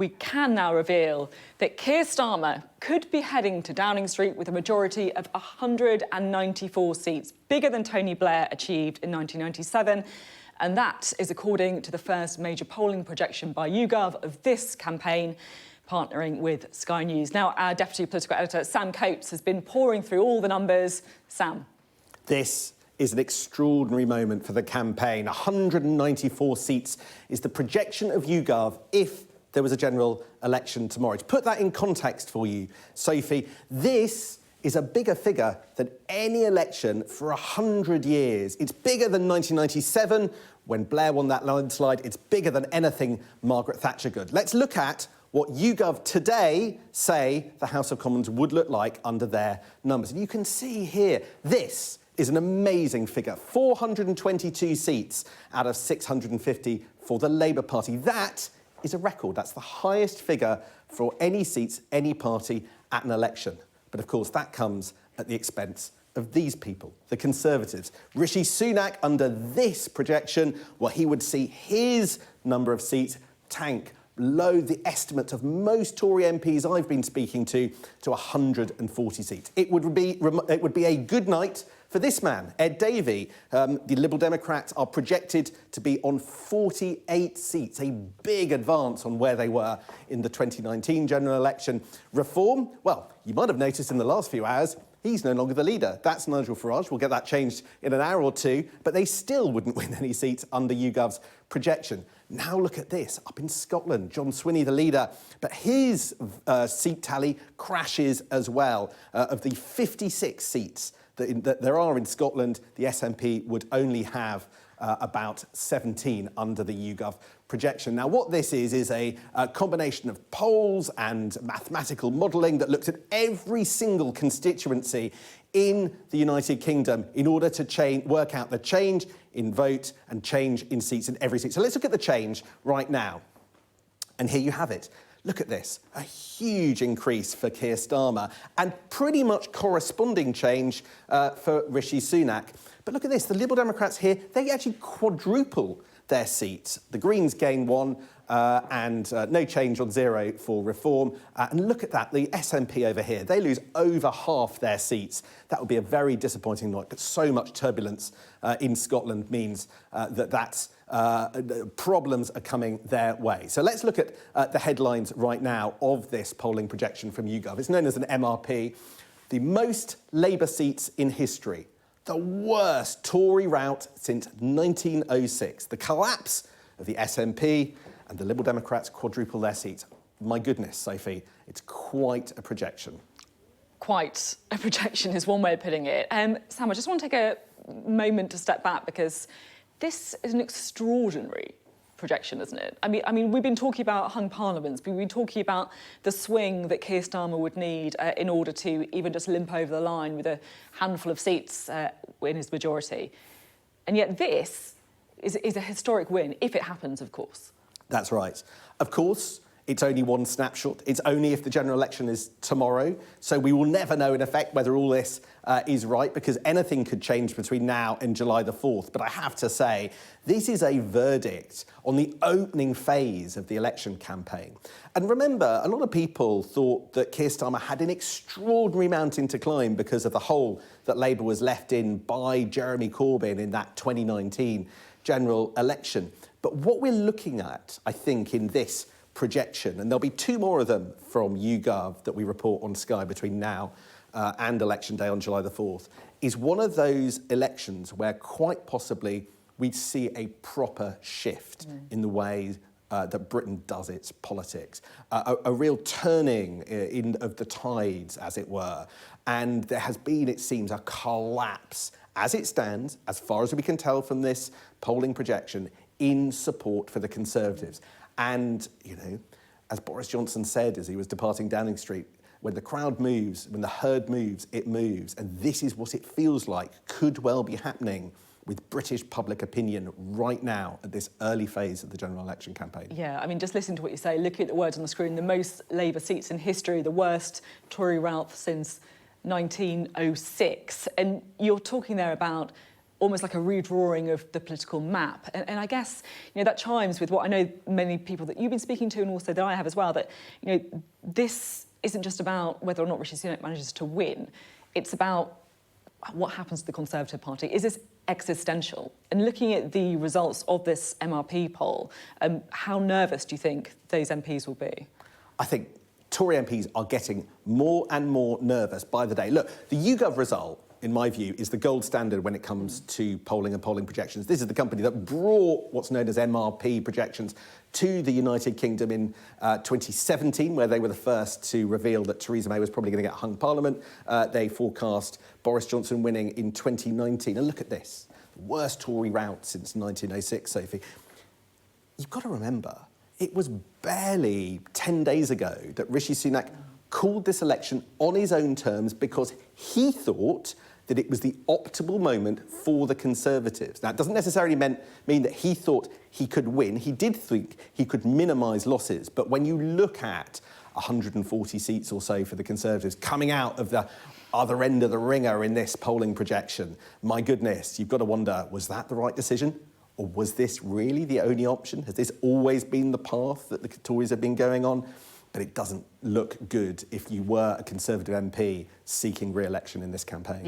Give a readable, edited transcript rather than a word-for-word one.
We can now reveal that Keir Starmer could be heading to Downing Street with a majority of 194 seats, bigger than Tony Blair achieved in 1997. And that is according to the first major polling projection by YouGov of this campaign, partnering with Sky News. Now, our deputy political editor, Sam Coates, has been pouring through all the numbers. Sam. This is an extraordinary moment for the campaign. 194 seats is the projection of YouGov if there was a general election tomorrow. To put that in context for you, Sophie, this is a bigger figure than any election for 100 years. It's bigger than 1997, when Blair won that landslide. It's bigger than anything Margaret Thatcher could. Let's look at what YouGov today say the House of Commons would look like under their numbers. And you can see here, this is an amazing figure. 422 seats out of 650 for the Labour Party. That is a record. That's the highest figure for any seats, any party at an election. But of course, that comes at the expense of these people, the Conservatives. Rishi Sunak, under this projection, well, he would see his number of seats tank below the estimate of most Tory MPs I've been speaking to 140 seats. It would be a good night for this man, Ed Davey. The Liberal Democrats are projected to be on 48 seats, a big advance on where they were in the 2019 general election. Reform, well, you might have noticed in the last few hours, he's no longer the leader. That's Nigel Farage. We'll get that changed in an hour or two, but they still wouldn't win any seats under YouGov's projection. Now look at this, up in Scotland, John Swinney, the leader, but his seat tally crashes as well. Of the 56 seats that there are in Scotland, the SNP would only have about 17 under the YouGov projection. Now, what this is a combination of polls and mathematical modelling that looks at every single constituency in the United Kingdom in order to work out the change in vote and change in seats in every seat. So let's look at the change right now. And here you have it. Look at this, a huge increase for Keir Starmer and pretty much corresponding change for Rishi Sunak. But look at this, the Liberal Democrats here, they actually quadruple their seats. The Greens gain one and no change on zero for Reform. And look at that, the SNP over here, they lose over half their seats. That would be a very disappointing night, but so much turbulence in Scotland means that's problems are coming their way. So let's look at the headlines right now of this polling projection from YouGov. It's known as an MRP. The most Labour seats in history. The worst Tory rout since 1906. The collapse of the SNP and the Liberal Democrats quadruple their seats. My goodness, Sophie, it's quite a projection. Quite a projection is one way of putting it. Sam, I just want to take a moment to step back because this is an extraordinary projection, isn't it? I mean, we've been talking about hung parliaments. We've been talking about the swing that Keir Starmer would need in order to even just limp over the line with a handful of seats in his majority. And yet this is a historic win, if it happens, of course. That's right. Of course, it's only one snapshot. It's only if the general election is tomorrow. So we will never know, in effect, whether all this is right, because anything could change between now and July the 4th. But I have to say, this is a verdict on the opening phase of the election campaign. And remember, a lot of people thought that Keir Starmer had an extraordinary mountain to climb because of the hole that Labour was left in by Jeremy Corbyn in that 2019 general election. But what we're looking at, I think, in this projection, and there'll be two more of them from YouGov that we report on Sky between now and election day on July the 4th, is one of those elections where quite possibly we'd see a proper shift in the way that Britain does its politics, a real turning of the tides, as it were. And there has been, it seems, a collapse, as it stands, as far as we can tell from this polling projection, in support for the Conservatives. And, you know, as Boris Johnson said as he was departing Downing Street, when the crowd moves, when the herd moves, it moves. And this is what it feels like could well be happening with British public opinion right now at this early phase of the general election campaign. Yeah, I mean, just listen to what you say. Looking at the words on the screen, the most Labour seats in history, the worst Tory rout since 1906. And you're talking there about almost like a redrawing of the political map. And I guess, that chimes with what I know many people that you've been speaking to and also that I have as well, that, this isn't just about whether or not Rishi Sunak manages to win. It's about what happens to the Conservative Party. Is this existential? And looking at the results of this MRP poll, how nervous do you think those MPs will be? I think Tory MPs are getting more and more nervous by the day. Look, the YouGov result, in my view, is the gold standard when it comes to polling and polling projections. This is the company that brought what's known as MRP projections to the United Kingdom in 2017, where they were the first to reveal that Theresa May was probably going to get hung Parliament. They forecast Boris Johnson winning in 2019. And look at this, the worst Tory rout since 1906, Sophie. You've got to remember, it was barely 10 days ago that Rishi Sunak called this election on his own terms because he thought that it was the optimal moment for the Conservatives. Now, it doesn't necessarily mean that he thought he could win. He did think he could minimise losses. But when you look at 140 seats or so for the Conservatives coming out of the other end of the ringer in this polling projection, my goodness, you've got to wonder, was that the right decision? Or was this really the only option? Has this always been the path that the Tories have been going on? But it doesn't look good if you were a Conservative MP seeking re-election in this campaign.